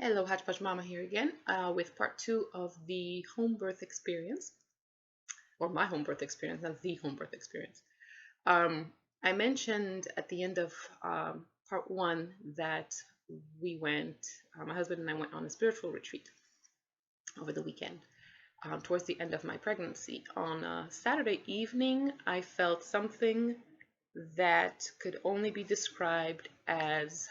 Hello, Hodgepodge Mama here again with part two of the home birth experience, or my home birth experience, not the home birth experience. Um, I mentioned at the end of part one that my husband and I went on a spiritual retreat over the weekend towards the end of my pregnancy. On a Saturday evening, I felt something that could only be described as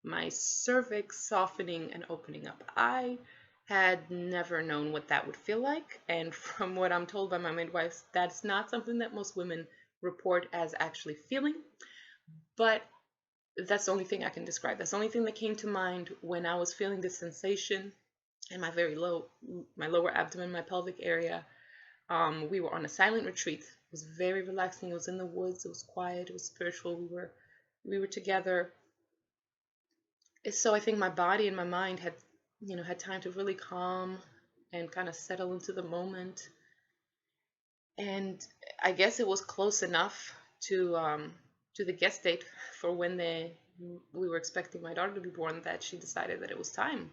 my cervix softening and opening up. I had never known what that would feel like, and from what I'm told by my midwife, that's not something that most women report as actually feeling, but that's the only thing I can describe. That's the only thing that came to mind when I was feeling this sensation in my lower abdomen, my pelvic area. We were on a silent retreat. It was very relaxing. It was in the woods. It was quiet. It was spiritual. We were together. So I think my body and my mind had time to really calm and kind of settle into the moment. And I guess it was close enough to the guest date for when we were expecting my daughter to be born that she decided that it was time.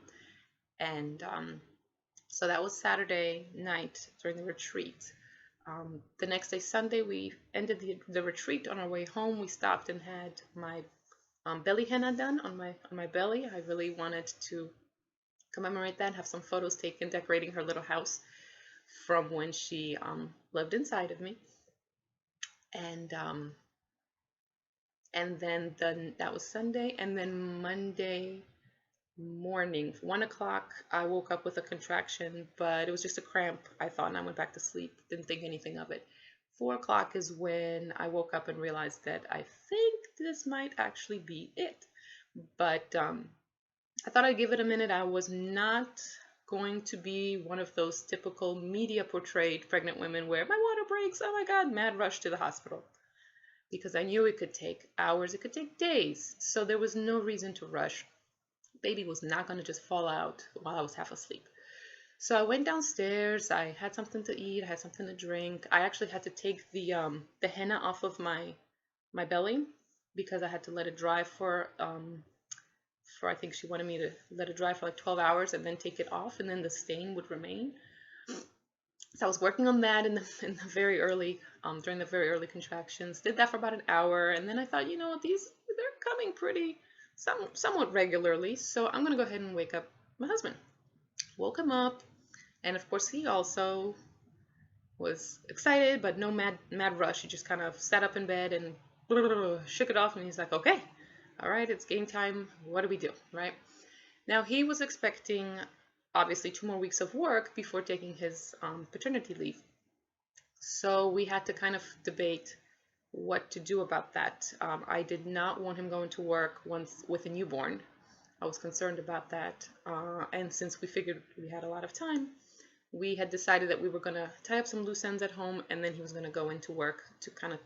And so that was Saturday night during the retreat. The next day, Sunday, we ended the retreat. On our way home, we stopped and had my belly henna done on my belly. I really wanted to commemorate that, have some photos taken decorating her little house from when she lived inside of me. And then that was Sunday, and then Monday morning, 1 o'clock, I woke up with a contraction, but it was just a cramp, I thought, and I went back to sleep. Didn't think anything of it. 4 o'clock is when I woke up and realized that I think this might actually be it. But I thought I'd give it a minute. I was not going to be one of those typical media portrayed pregnant women where my water breaks, oh my God, mad rush to the hospital. Because I knew it could take hours, it could take days. So there was no reason to rush. Baby was not going to just fall out while I was half asleep. So I went downstairs. I had something to eat. I had something to drink. I actually had to take the henna off of my belly because I had to let it dry for I think she wanted me to let it dry for like 12 hours and then take it off, and then the stain would remain. So I was working on that in the very early during the very early contractions. Did that for about an hour, and then I thought, you know what, they're coming pretty somewhat regularly, so I'm gonna go ahead and wake up my husband. Woke him up, and of course he also was excited, but no mad rush. He just kind of sat up in bed and shook it off, and he's like, okay, all right, it's game time. What do we do, right? Now he was expecting obviously 2 more weeks of work before taking his paternity leave. So we had to kind of debate what to do about that. I did not want him going to work once with a newborn. I was concerned about that. And since we figured we had a lot of time, we had decided that we were going to tie up some loose ends at home, and then he was going to go into work to kind of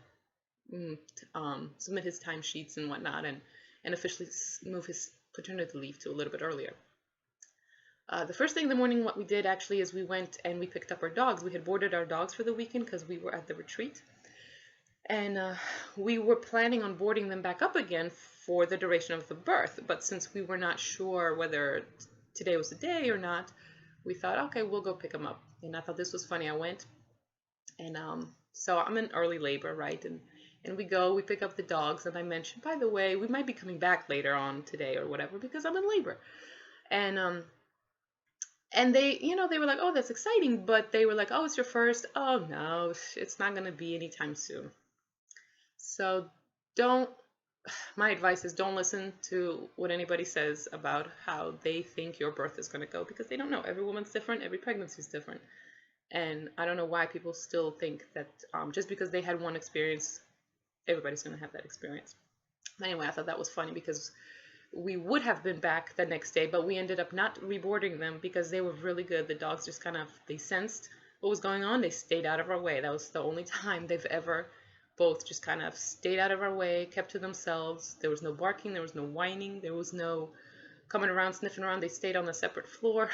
submit his timesheets and whatnot, and officially move his paternity leave to a little bit earlier. The first thing in the morning, what we did actually is we went and we picked up our dogs. We had boarded our dogs for the weekend because we were at the retreat. And we were planning on boarding them back up again for the duration of the birth. But since we were not sure whether today was the day or not, we thought, okay, we'll go pick them up. And I thought this was funny. I went, and so I'm in early labor, right? And we pick up the dogs, and I mentioned, by the way, we might be coming back later on today or whatever because I'm in labor. And they were like, oh, that's exciting, but they were like, oh, it's your first. Oh no, it's not gonna be anytime soon. So don't. My advice is don't listen to what anybody says about how they think your birth is gonna go, because they don't know. Every woman's different. Every pregnancy is different. And I don't know why people still think that just because they had one experience, everybody's gonna have that experience. Anyway, I thought that was funny because we would have been back the next day, but we ended up not reboarding them because they were really good. The dogs just they sensed what was going on. They stayed out of our way. That was the only time they've ever both just kind of stayed out of our way, kept to themselves. There was no barking. There was no whining. There was no coming around, sniffing around. They stayed on a separate floor.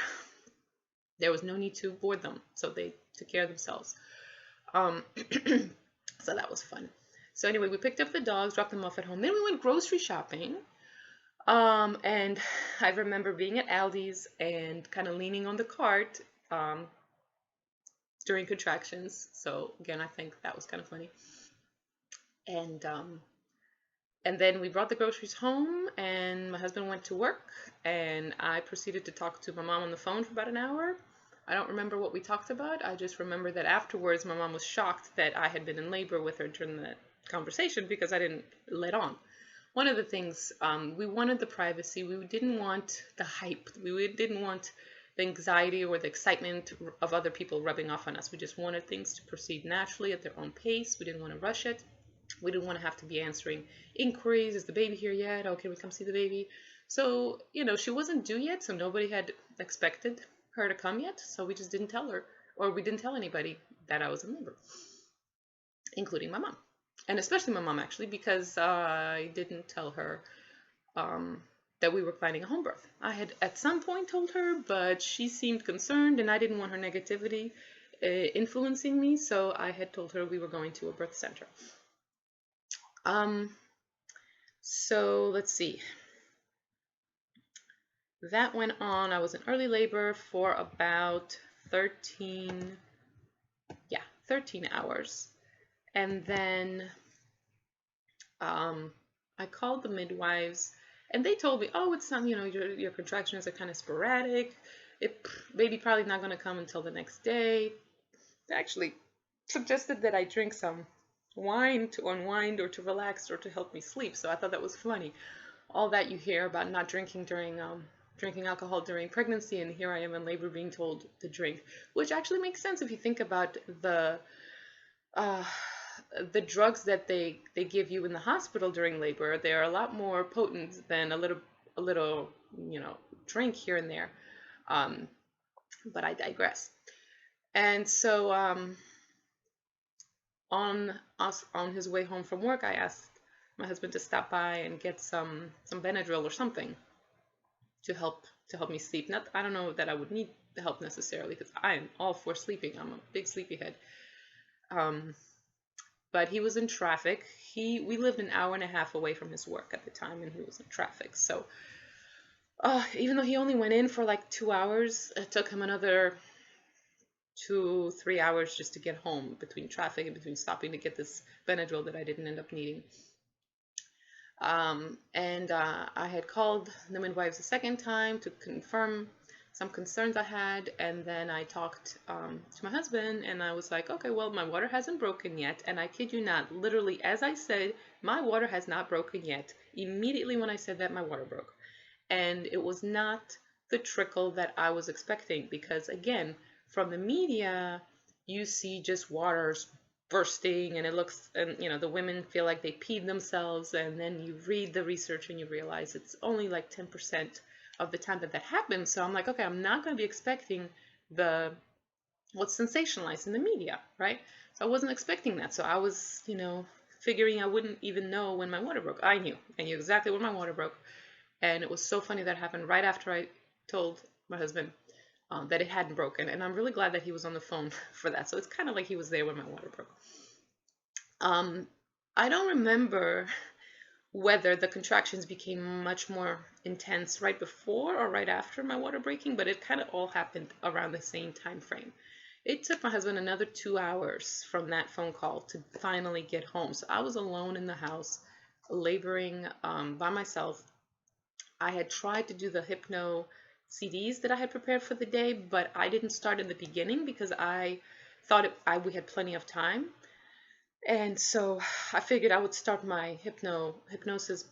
There was no need to board them. So they took care of themselves. So that was fun. So anyway, we picked up the dogs, dropped them off at home. Then we went grocery shopping. And I remember being at Aldi's and kind of leaning on the cart um, during contractions. So again, I think that was kind of funny. And and then we brought the groceries home, and my husband went to work, and I proceeded to talk to my mom on the phone for about an hour. I don't remember what we talked about. I just remember that afterwards, my mom was shocked that I had been in labor with her during the conversation because I didn't let on. One of the things, we wanted the privacy. We didn't want the hype. We didn't want the anxiety or the excitement of other people rubbing off on us. We just wanted things to proceed naturally at their own pace. We didn't want to rush it. We didn't want to have to be answering inquiries. Is the baby here yet? Oh, can we come see the baby? So, she wasn't due yet, so nobody had expected her to come yet. So we just didn't tell her, or we didn't tell anybody that I was in labor, including my mom. And especially my mom, actually, because I didn't tell her that we were planning a home birth. I had at some point told her, but she seemed concerned, and I didn't want her negativity influencing me, so I had told her we were going to a birth center. Um, so let's see. That went on. I was in early labor for about 13, 13 hours. And then I called the midwives, and they told me, oh, it's some, your contractions are kind of sporadic. Baby probably not going to come until the next day. They actually suggested that I drink some wine to unwind or to relax or to help me sleep. So I thought that was funny. All that you hear about not drinking during drinking alcohol during pregnancy, and here I am in labor being told to drink, which actually makes sense if you think about uh, the drugs that they give you in the hospital during labor. They're a lot more potent than a little drink here and there. Um, but I digress. And so on his way home from work, I asked my husband to stop by and get some Benadryl or something to help me sleep. Not, I don't know that I would need the help necessarily because I am all for sleeping. I'm a big sleepyhead. Um, but he was in traffic. We lived an hour and a half away from his work at the time, and he was in traffic. So even though he only went in for like 2 hours, it took him another 2-3 hours just to get home between traffic and between stopping to get this Benadryl that I didn't end up needing. And I had called the midwives a second time to confirm some concerns I had, and then I talked to my husband, and I was like, okay, well, my water hasn't broken yet, and I kid you not, literally, as I said, my water has not broken yet. Immediately when I said that, my water broke. And it was not the trickle that I was expecting, because again, from the media, you see just waters bursting, and it looks, and the women feel like they peed themselves, and then you read the research and you realize it's only like 10% of the time that happens. So I'm like, okay, I'm not going to be expecting what's sensationalized in the media, right? So I wasn't expecting that. So I was, figuring I wouldn't even know when my water broke. I knew exactly when my water broke. And it was so funny that happened right after I told my husband that it hadn't broken. And I'm really glad that he was on the phone for that. So it's kind of like he was there when my water broke. I don't remember whether the contractions became much more intense right before or right after my water breaking, but it kind of all happened around the same time frame. It took my husband another 2 hours from that phone call to finally get home. So I was alone in the house, laboring by myself. I had tried to do the hypno CDs that I had prepared for the day, but I didn't start in the beginning because I thought we had plenty of time. And so I figured I would start my hypnosis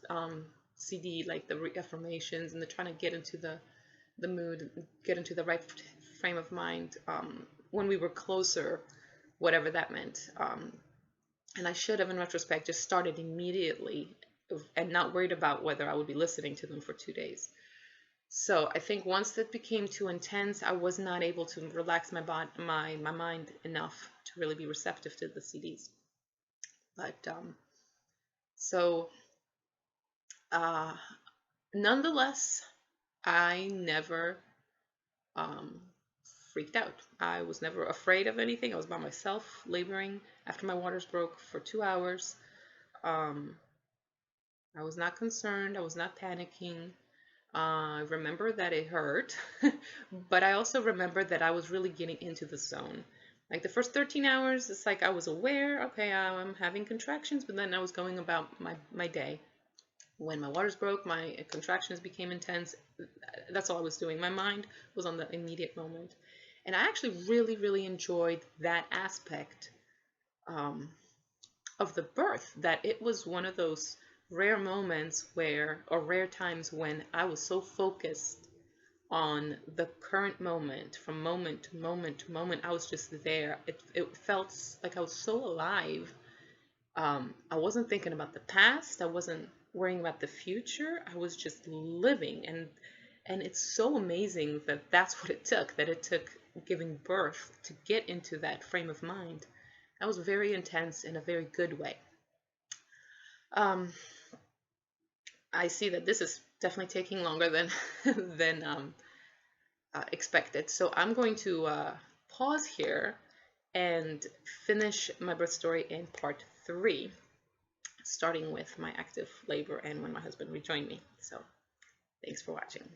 CD, like the affirmations and the trying to get into the mood, get into the right frame of mind when we were closer, whatever that meant. And I should have, in retrospect, just started immediately and not worried about whether I would be listening to them for 2 days. So I think once that became too intense, I was not able to relax my mind enough to really be receptive to the CDs. But so nonetheless, I never freaked out. I was never afraid of anything. I was by myself laboring after my waters broke for 2 hours. I was not concerned. I was not panicking. I remember that it hurt, but I also remember that I was really getting into the zone. Like the first 13 hours, it's like I was aware, okay, I'm having contractions, but then I was going about my day. When my waters broke, my contractions became intense. That's all I was doing. My mind was on the immediate moment. And I actually really, really enjoyed that aspect um, of the birth, that it was one of those rare moments where, or rare times when I was so focused on the current moment, from moment to moment to moment. I was just there. It felt like I was so alive. I wasn't thinking about the past. I wasn't worrying about the future. I was just living, and it's so amazing that that's what it took. That it took giving birth to get into that frame of mind. That was very intense in a very good way. Um, I see that this is definitely taking longer than than expected. So I'm going to pause here and finish my birth story in part 3, starting with my active labor and when my husband rejoined me. So thanks for watching.